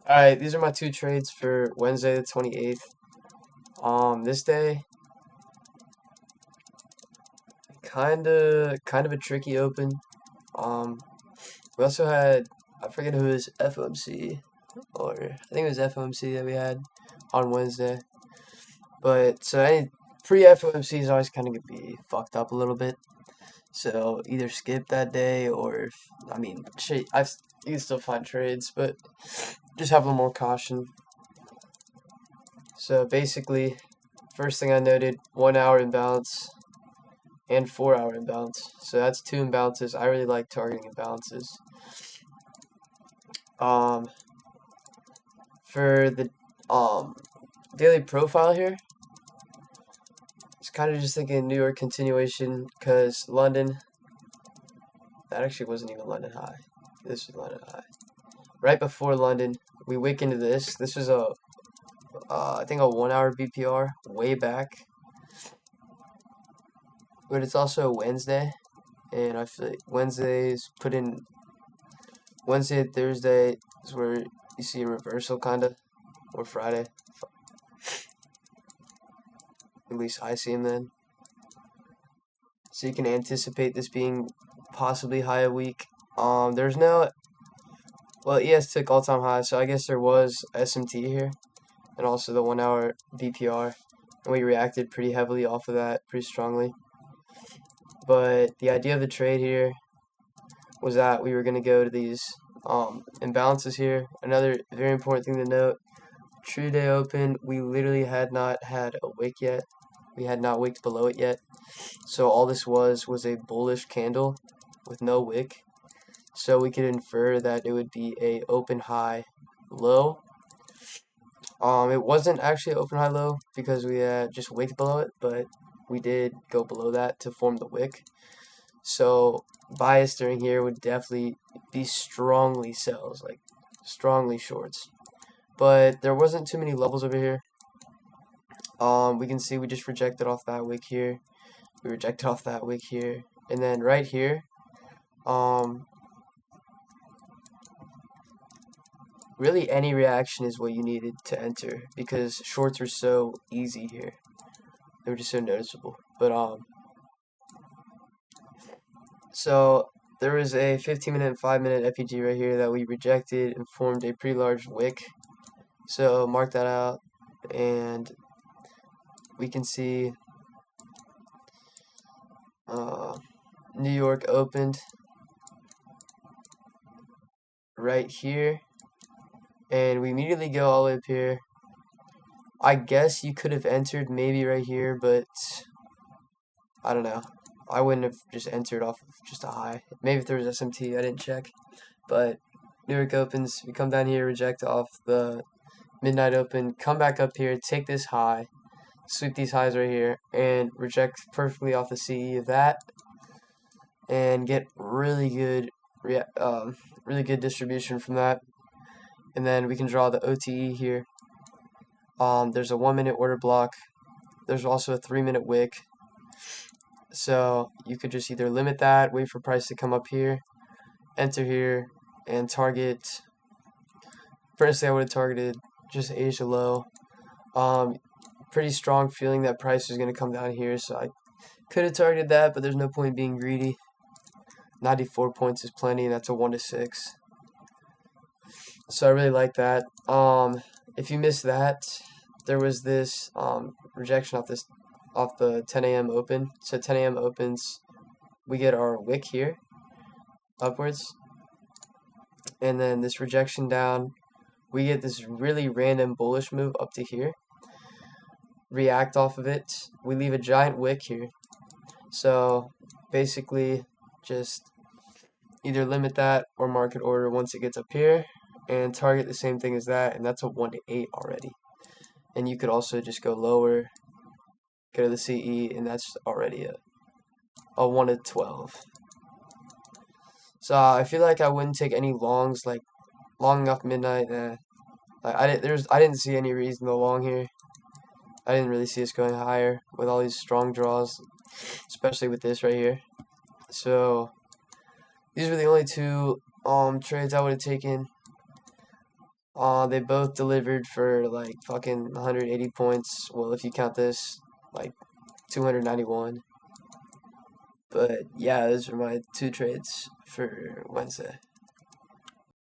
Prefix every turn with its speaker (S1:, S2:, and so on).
S1: Alright, these are my two trades for Wednesday the 28th. This day, kind of a tricky open. Um, we also had, I forget who it was, FOMC, or I think it was FOMC that we had on Wednesday. But so any pre-FOMC is always kind of gonna be fucked up a little bit. So either skip that day or, I mean, shit, you can still find trades, but just have a little more caution. So basically, first thing I noted, 1 hour imbalance and 4 hour imbalance. So that's two imbalances. I really like targeting imbalances. Um, for the daily profile here, it's kind of just thinking New York continuation because London, that actually wasn't even London high. This was London high. Right before London, we wick into this. This was I think a 1 hour BPR way back. But it's also a Wednesday, and I feel like Wednesday and Thursday is where you see a reversal, kinda, or Friday. At least I see them then. So you can anticipate this being possibly high a week. There's no, well, ES took all-time high, so I guess there was SMT here, and also the 1 hour BPR, and we reacted pretty heavily off of that, pretty strongly. But the idea of the trade here was that we were going to go to these imbalances here. Another very important thing to note, true day open, we literally had not had a wick yet. We had not wicked below it yet. So all this was a bullish candle with no wick. So we could infer that it would be a open high low. It wasn't actually open high low because we had just wicked below it, but we did go below that to form the wick. So bias during here would definitely be strongly sells, like strongly shorts. But there wasn't too many levels over here. We can see we just rejected off that wick here. We rejected off that wick here. And then right here, really any reaction is what you needed to enter because shorts are so easy here. They were just so noticeable. But so there was a 15-minute and 5-minute FEG right here that we rejected and formed a pretty large wick. So mark that out, and we can see New York opened right here, and we immediately go all the way up here. I guess you could have entered maybe right here, but I don't know. I wouldn't have just entered off of just a high. Maybe if there was SMT, I didn't check. But New York opens, we come down here, reject off the midnight open, come back up here, take this high, sweep these highs right here, and reject perfectly off the CE of that, and get really good distribution from that. And then we can draw the OTE here. There's a 1-minute order block. There's also a 3-minute wick. So you could just either limit that, wait for price to come up here, enter here, and target. Firstly, I would have targeted just Asia low. Pretty strong feeling that price is going to come down here, so I could have targeted that, but there's no point being greedy. 94 points is plenty, and that's a 1 to 6. So I really like that. If you missed that, there was this rejection off the 10 a.m. open. So 10 a.m. opens, we get our wick here upwards, and then this rejection down, we get this really random bullish move up to here. React off of it. We leave a giant wick here. So basically, just either limit that or market order once it gets up here, and target the same thing as that, and that's a 1 to 8 already. And you could also just go lower, go to the CE, and that's already a 1 to 12. So I feel like I wouldn't take any longs, like long off midnight. Like I didn't see any reason to long here. I didn't really see us going higher with all these strong draws, especially with this right here. So these were the only two trades I would have taken. They both delivered for like fucking 180 points. Well, if you count this, like 291. But yeah, those are my two trades for Wednesday.